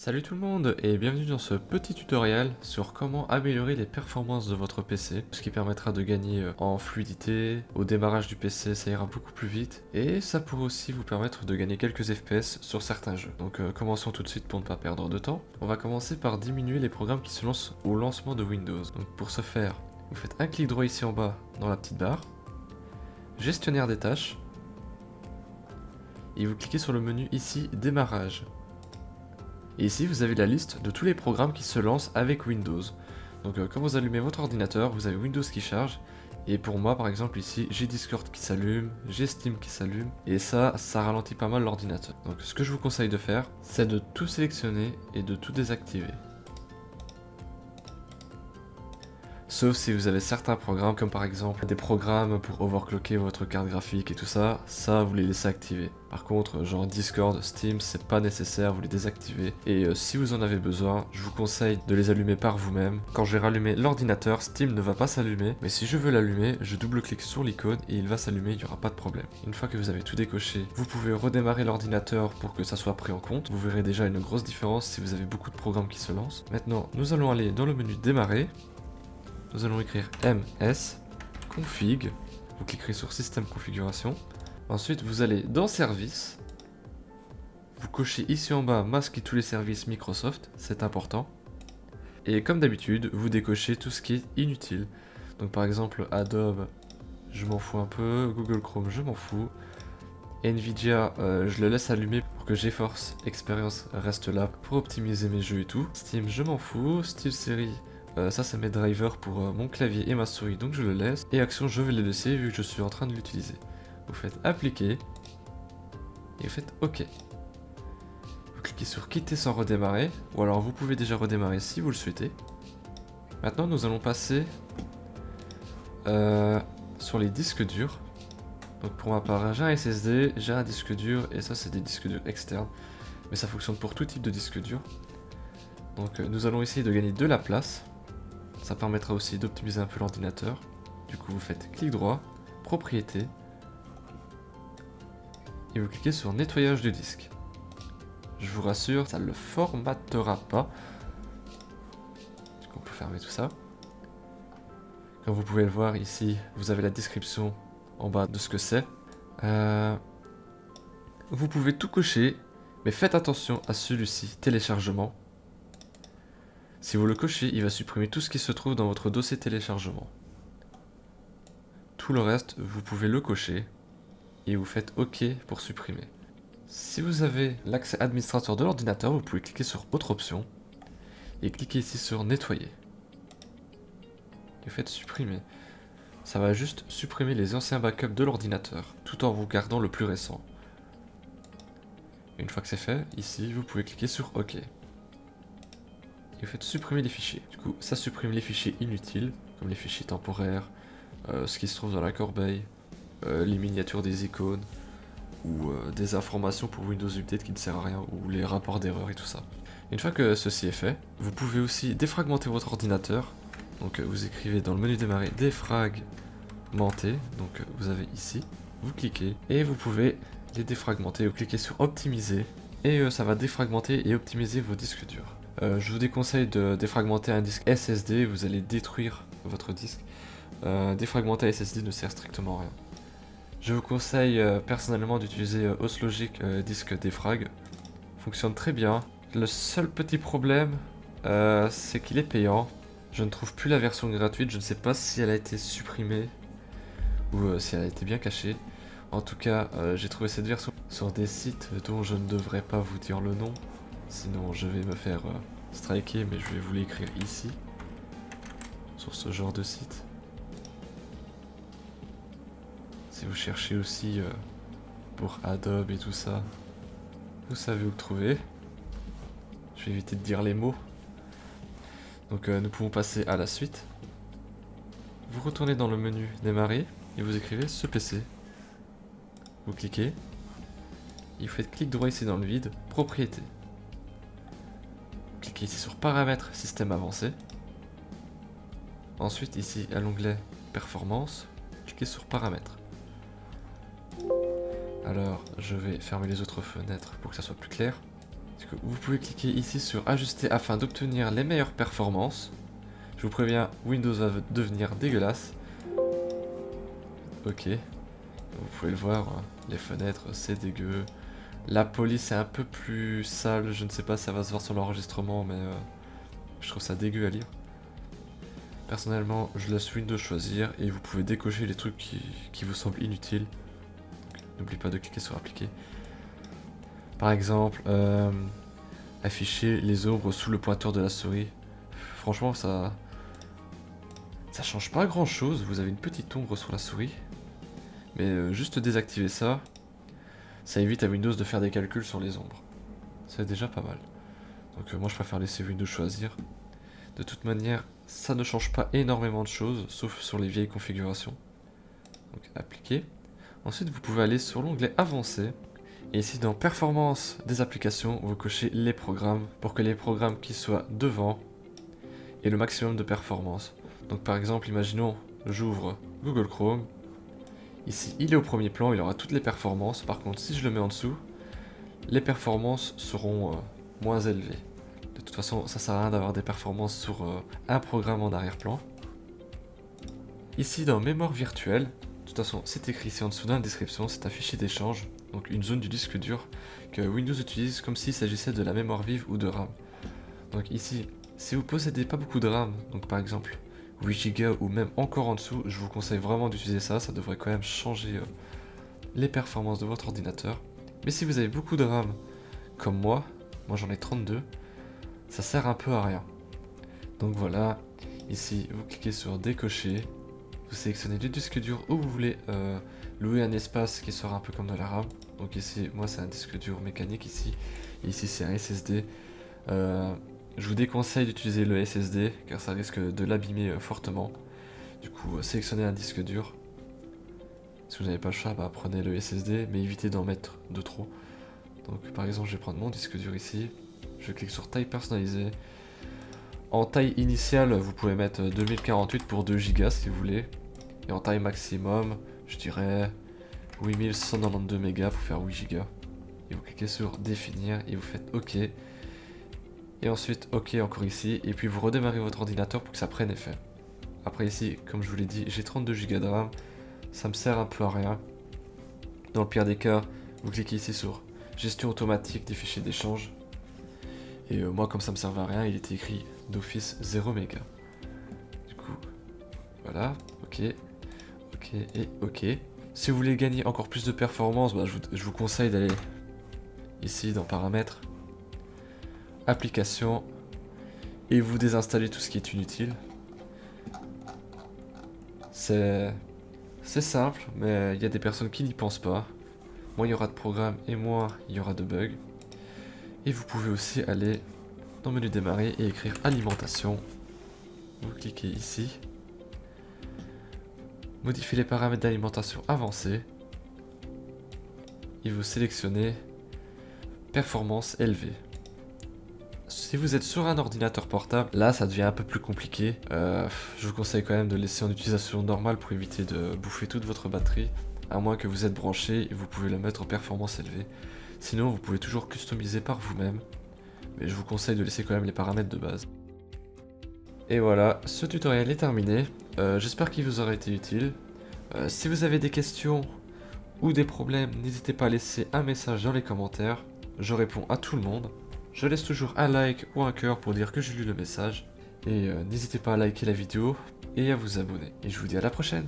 Salut tout le monde et bienvenue dans ce petit tutoriel sur comment améliorer les performances de votre PC, ce qui permettra de gagner en fluidité, au démarrage du PC ça ira beaucoup plus vite et ça pourrait aussi vous permettre de gagner quelques FPS sur certains jeux. Donc commençons tout de suite pour ne pas perdre de temps. On va commencer par diminuer les programmes qui se lancent au lancement de Windows. Donc pour ce faire, vous faites un clic droit ici en bas dans la petite barre, gestionnaire des tâches, et vous cliquez sur le menu ici démarrage. Et ici vous avez la liste de tous les programmes qui se lancent avec Windows. Donc quand vous allumez votre ordinateur, vous avez Windows qui charge. Et pour moi par exemple ici, j'ai Discord qui s'allume, j'ai Steam qui s'allume. Et ça ralentit pas mal l'ordinateur. Donc ce que je vous conseille de faire, c'est de tout sélectionner et de tout désactiver. Sauf si vous avez certains programmes, comme par exemple des programmes pour overclocker votre carte graphique et tout ça, vous les laissez activer. Par contre, genre Discord, Steam, c'est pas nécessaire, vous les désactivez. Et si vous en avez besoin, je vous conseille de les allumer par vous-même. Quand je vais rallumer l'ordinateur, Steam ne va pas s'allumer, mais si je veux l'allumer, je double-clique sur l'icône et il va s'allumer, il n'y aura pas de problème. Une fois que vous avez tout décoché, vous pouvez redémarrer l'ordinateur pour que ça soit pris en compte. Vous verrez déjà une grosse différence si vous avez beaucoup de programmes qui se lancent. Maintenant, nous allons aller dans le menu démarrer. Nous allons écrire ms config, vous cliquerez sur système configuration, ensuite vous allez dans service, vous cochez ici en bas masquer tous les services Microsoft, c'est important, et comme d'habitude vous décochez tout ce qui est inutile, donc par exemple Adobe, je m'en fous un peu, Google Chrome je m'en fous, Nvidia je le laisse allumer pour que GeForce Experience reste là pour optimiser mes jeux et tout, Steam je m'en fous, SteelSeries ça c'est mes drivers pour mon clavier et ma souris donc je le laisse. Et Action je vais les laisser vu que je suis en train de l'utiliser. Vous faites appliquer et vous faites OK. Vous cliquez sur quitter sans redémarrer ou alors vous pouvez déjà redémarrer si vous le souhaitez. Maintenant nous allons passer sur les disques durs. Donc pour ma part j'ai un SSD, j'ai un disque dur et ça c'est des disques durs externes. Mais ça fonctionne pour tout type de disque dur. Donc nous allons essayer de gagner de la place. Ça permettra aussi d'optimiser un peu l'ordinateur. Du coup, vous faites clic droit, propriété, et vous cliquez sur nettoyage du disque. Je vous rassure, ça ne le formatera pas. Du coup, on peut fermer tout ça. Comme vous pouvez le voir ici, vous avez la description en bas de ce que c'est. Vous pouvez tout cocher, mais faites attention à celui-ci, téléchargement. Si vous le cochez, il va supprimer tout ce qui se trouve dans votre dossier téléchargement. Tout le reste, vous pouvez le cocher et vous faites OK pour supprimer. Si vous avez l'accès administrateur de l'ordinateur, vous pouvez cliquer sur Autre option et cliquer ici sur Nettoyer. Et vous faites supprimer. Ça va juste supprimer les anciens backups de l'ordinateur tout en vous gardant le plus récent. Et une fois que c'est fait, ici, vous pouvez cliquer sur OK. Et vous faites supprimer les fichiers. Du coup, ça supprime les fichiers inutiles, comme les fichiers temporaires, ce qui se trouve dans la corbeille, les miniatures des icônes, ou des informations pour Windows Update qui ne sert à rien, ou les rapports d'erreur et tout ça. Une fois que ceci est fait, vous pouvez aussi défragmenter votre ordinateur. Donc vous écrivez dans le menu démarrer défragmenter, donc vous avez ici, vous cliquez, et vous pouvez les défragmenter, vous cliquez sur optimiser, et ça va défragmenter et optimiser vos disques durs. Je vous déconseille de défragmenter un disque SSD, vous allez détruire votre disque. Défragmenter un SSD ne sert strictement à rien. Je vous conseille personnellement d'utiliser Oslogic disque défrag. Fonctionne très bien. Le seul petit problème, c'est qu'il est payant. Je ne trouve plus la version gratuite, je ne sais pas si elle a été supprimée ou si elle a été bien cachée. En tout cas, j'ai trouvé cette version sur des sites dont je ne devrais pas vous dire le nom. Sinon je vais me faire striker, mais je vais vous l'écrire ici, sur ce genre de site. Si vous cherchez aussi pour Adobe et tout ça, vous savez où le trouver. Je vais éviter de dire les mots. Donc nous pouvons passer à la suite. Vous retournez dans le menu démarrer et vous écrivez ce PC. Vous cliquez. Et vous faites clic droit ici dans le vide, propriété. Cliquez ici sur paramètres système avancé. Ensuite ici à l'onglet performance, cliquez sur paramètres. Alors je vais fermer les autres fenêtres pour que ça soit plus clair. Vous pouvez cliquer ici sur ajuster afin d'obtenir les meilleures performances. Je vous préviens, Windows va devenir dégueulasse. Ok, vous pouvez le voir, hein, les fenêtres c'est dégueu. La police est un peu plus sale, je ne sais pas si ça va se voir sur l'enregistrement, mais je trouve ça dégueu à lire. Personnellement, je laisse Windows choisir et vous pouvez décocher les trucs qui vous semblent inutiles. N'oubliez pas de cliquer sur appliquer. Par exemple, afficher les ombres sous le pointeur de la souris. Franchement, ça change pas grand chose. Vous avez une petite ombre sur la souris. Mais juste désactiver ça, ça évite à Windows de faire des calculs sur les ombres. C'est déjà pas mal. Donc moi je préfère laisser Windows choisir. De toute manière, ça ne change pas énormément de choses, sauf sur les vieilles configurations. Donc appliquer. Ensuite vous pouvez aller sur l'onglet avancé. Et ici dans performance des applications, vous cochez les programmes pour que les programmes qui soient devant aient le maximum de performance. Donc par exemple, imaginons, j'ouvre Google Chrome. Ici, il est au premier plan, il aura toutes les performances. Par contre, si je le mets en dessous, les performances seront moins élevées. De toute façon, ça sert à rien d'avoir des performances sur un programme en arrière-plan. Ici, dans mémoire virtuelle, de toute façon, c'est écrit ici en dessous dans la description, c'est un fichier d'échange, donc une zone du disque dur que Windows utilise comme s'il s'agissait de la mémoire vive ou de RAM. Donc ici, si vous possédez pas beaucoup de RAM, donc par exemple 8 Go ou même encore en dessous, je vous conseille vraiment d'utiliser ça, ça devrait quand même changer les performances de votre ordinateur. Mais si vous avez beaucoup de RAM, comme moi j'en ai 32, ça sert un peu à rien. Donc voilà, ici vous cliquez sur décocher, vous sélectionnez du disque dur où vous voulez louer un espace qui sera un peu comme de la RAM. Donc ici, moi c'est un disque dur mécanique ici, et ici c'est un SSD. Je vous déconseille d'utiliser le SSD car ça risque de l'abîmer fortement. Du coup, sélectionnez un disque dur. Si vous n'avez pas le choix, prenez le SSD, mais évitez d'en mettre de trop. Donc par exemple, je vais prendre mon disque dur ici. Je clique sur taille personnalisée. En taille initiale, vous pouvez mettre 2048 pour 2 Go si vous voulez. Et en taille maximum, je dirais 8192 mégas pour faire 8 Go. Et vous cliquez sur définir et vous faites OK. Et ensuite OK encore ici, et puis vous redémarrez votre ordinateur pour que ça prenne effet. Après ici, comme je vous l'ai dit, j'ai 32 Go de RAM, ça me sert un peu à rien. Dans le pire des cas, vous cliquez ici sur gestion automatique des fichiers d'échange. Et moi comme ça me servait à rien, il était écrit d'office 0 méga. Du coup, voilà, OK, OK et OK. Si vous voulez gagner encore plus de performance, je vous conseille d'aller ici dans paramètres, application, et vous désinstallez tout ce qui est inutile. C'est simple, mais il y a des personnes qui n'y pensent pas. Moins il y aura de programmes et moins il y aura de bugs. Et vous pouvez aussi aller dans le menu démarrer et écrire alimentation. Vous cliquez ici. Modifiez les paramètres d'alimentation avancés. Et vous sélectionnez performance élevée. Si vous êtes sur un ordinateur portable, là ça devient un peu plus compliqué. Je vous conseille quand même de laisser en utilisation normale pour éviter de bouffer toute votre batterie. À moins que vous êtes branché et vous pouvez la mettre en performance élevée. Sinon vous pouvez toujours customiser par vous-même. Mais je vous conseille de laisser quand même les paramètres de base. Et voilà, ce tutoriel est terminé. J'espère qu'il vous aura été utile. Si vous avez des questions ou des problèmes, n'hésitez pas à laisser un message dans les commentaires. Je réponds à tout le monde. Je laisse toujours un like ou un cœur pour dire que j'ai lu le message. Et n'hésitez pas à liker la vidéo et à vous abonner. Et je vous dis à la prochaine.